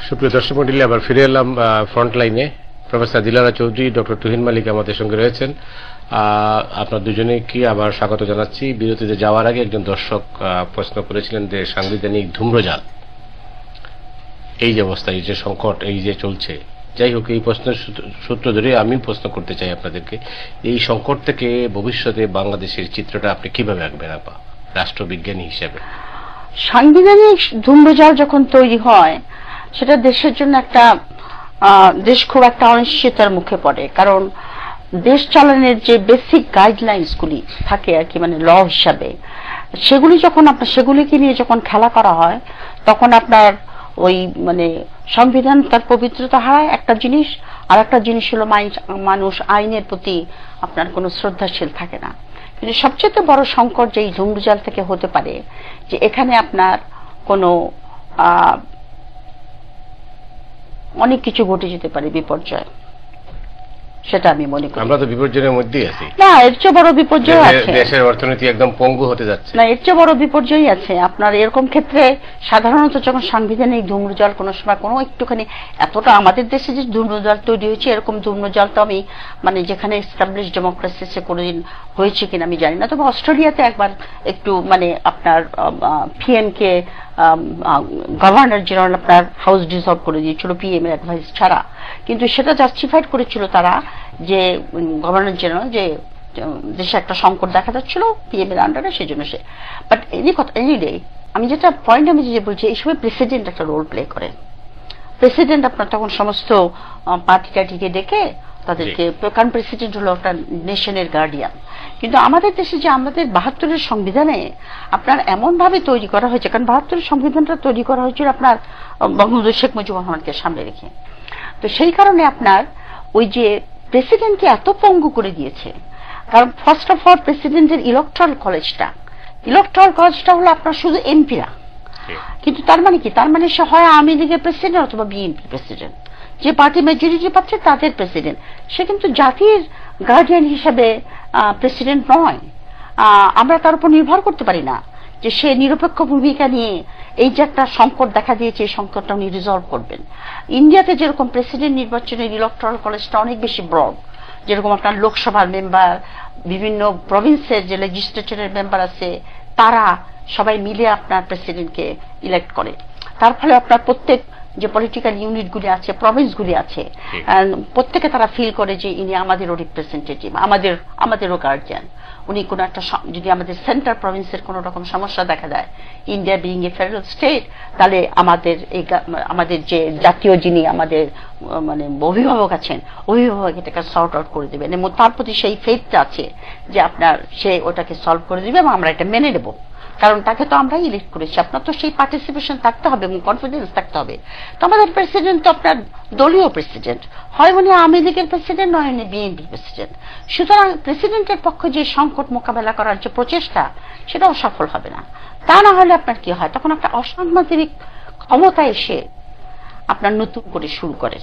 সুপ্রিয় দর্শক মণ্ডলী, আবার ফিরে এলাম ফ্রন্ট লাইনে। প্রফেসর দিলারা চৌধুরী, ডক্টর তুহিন মালিক আমাদের সঙ্গে রয়েছেন। আপনার দুজনেকে আবার স্বাগত জানাচ্ছি। বিরতিতে যাওয়ার আগে একজন দর্শক প্রশ্ন করেছিলেন যে সাংবিধানিক ধূম্রজাল, এই যে অবস্থা, এই যে সংকট, এই যে চলছে, যাই হোক, এই প্রশ্নের সূত্র ধরে আমি প্রশ্ন করতে চাই আপনাদেরকে, এই সংকট থেকে ভবিষ্যতে বাংলাদেশের চিত্রটা আপনি কিভাবে আঁকবেন রাষ্ট্রবিজ্ঞানী হিসেবে? সাংবিধানিক ধূম্রজাল যখন তৈরি হয়, সেটা দেশের জন্য একটা দেশ খুব একটা অনিশ্চয়তার মুখে পড়ে। কারণ দেশ চালানোর যে বেসিক গাইডলাইন্স গুলি থাকে আর কি, মানে ল হিসাবে, সেগুলি যখন আপনার সেগুলিকে নিয়ে যখন খেলা করা হয়, তখন আপনার ওই মানে সংবিধান তার পবিত্রতা হারায় একটা জিনিস, আর একটা জিনিস হলো মানুষ আইনের প্রতি আপনার কোনো শ্রদ্ধাশীল থাকে না। কিন্তু সবচেয়ে বড় সংকট যে এই ধূম্রজাল থেকে হতে পারে, যে এখানে আপনার কোনো অনেক কিছু ঘটে যেতে পারে, বিপর্যয়। সেটা আমি মনে করি। আমরা তো বিপর্যয়ের মধ্যেই আছি। না, এর চেয়ে বড় বিপর্যয় আছে। দেশের অর্থনীতি একদম পঙ্গু হতে যাচ্ছে। না, এর চেয়ে বড় বিপর্যয় আছে। আপনার এরকম ক্ষেত্রে সাধারণত যখন সাংবিধানিক ধূম্রজাল কোনো সময় কোনো একটুখানি, এতটা আমাদের দেশে যে ধূম্রজাল তৈরি হয়েছে, এরকম ধূম্রজাল তো আমি মানে যেখানে এস্টাবলিশ ডেমোক্রেসিতে কোনোদিন হয়েছে কিনা আমি জানি না। তবে অস্ট্রেলিয়াতে একবার একটু মানে আপনার পিএম কে গভর্নর জেনারেল আপনার হাউস ডিসলভ করে দিয়েছিল পিএম এর অ্যাডভাইস ছাড়া। কিন্তু সেটা জাস্টিফাইড করেছিল তারা, যে গভর্নর জেনারেল যে দেশে একটা সংকট দেখা যাচ্ছিল পিএম এর আন্ডারে, সেই জন্য সে। বাট এনিডে আমি যেটা পয়েন্ট আমি যে বলছি, এই সময় প্রেসিডেন্ট একটা রোল প্লে করে। প্রেসিডেন্ট আপনার তখন সমস্ত পার্টি টার্টিকে ডেকে তাদেরকে, কারণ প্রেসিডেন্ট হলো একটা নেশনের গার্ডিয়ান। কিন্তু আমাদের দেশে যে আমাদের ৭২-এর সংবিধানে আপনার এমন ভাবে তৈরি করা হয়েছে, কারণ ৭২-এর সংবিধানটা তৈরি করা হয়েছিল আপনার বঙ্গবন্ধু শেখ মুজিবুর রহমানকে সামনে রেখে। তো সেই কারণে আপনার ওই যে প্রেসিডেন্টকে এত পঙ্গু করে দিয়েছে। কারণ ফার্স্ট অফ অল প্রেসিডেন্টের ইলেকট্রাল কলেজটা হলো আপনার শুধু এমপিরা। কিন্তু তার মানে কি? তার মানে সে হয় আওয়ামী লীগের প্রেসিডেন্ট অথবা বিএনপি প্রেসিডেন্ট, যে পার্টি মেজরিটি পাচ্ছে তাদের প্রেসিডেন্ট। সে কিন্তু জাতির গার্ডিয়ান হিসেবে প্রেসিডেন্ট নয়। আমরা তার উপর নির্ভর করতে পারি না যে সে নিরপেক্ষ ভূমিকা নিয়ে এই যে একটা সংকট দেখা দিয়েছে, এই সংকটটা উনি রিজলভ করবেন। ইন্ডিয়াতে যেরকম প্রেসিডেন্ট নির্বাচনের ইলেকট্রাল কলেজটা অনেক বেশি ব্রড, যেরকম আপনার লোকসভার মেম্বার, বিভিন্ন প্রভিন্সের যে লেজিসলেচারের মেম্বার আছে, তারা সবাই মিলে আপনার প্রেসিডেন্টকে ইলেক্ট করে। তার ফলে আপনার প্রত্যেক যে পলিটিক্যাল ইউনিটগুলি আছে, প্রভিন্সগুলি আছে, প্রত্যেকে তারা ফিল করে যে ইনি আমাদেরও রিপ্রেজেন্টেটিভ, আমাদেরও গার্জিয়ান। উনি কোন একটা, যদি আমাদের সেন্ট্রাল প্রভিন্সের কোন রকম সমস্যা দেখা দেয়, India being a federal state, তাহলে আমাদের যে জাতীয় যিনি আমাদের মানে অভিভাবক আছেন, অভিভাবক এটাকে সর্ট আউট করে দেবেন, এবং তার প্রতি সেই ফেথটা আছে যে আপনার সে ওটাকে সলভ করে দেবে এবং আমরা এটা মেনে নেব। কারণ তাকে তো আমরাই ইলেক্ট করেছি। আপনার তো সেই পার্টিসিপেশন থাকতে হবে এবং কনফিডেন্স থাকতে হবে। তো আমাদের প্রেসিডেন্ট তো আপনার দলীয় প্রেসিডেন্ট, হয় উনি আওয়ামী লীগের প্রেসিডেন্ট, নয় উনি বিএনপি প্রেসিডেন্ট। সুতরাং প্রেসিডেন্টের পক্ষে যে সংকট মোকাবেলা করার যে প্রচেষ্টা, সেটাও সফল হবে না। তা না হলে আপনার কি হয়, তখন একটা অসাংবিধানিক ক্ষমতা এসে আপনার নতুন করে শুরু করে।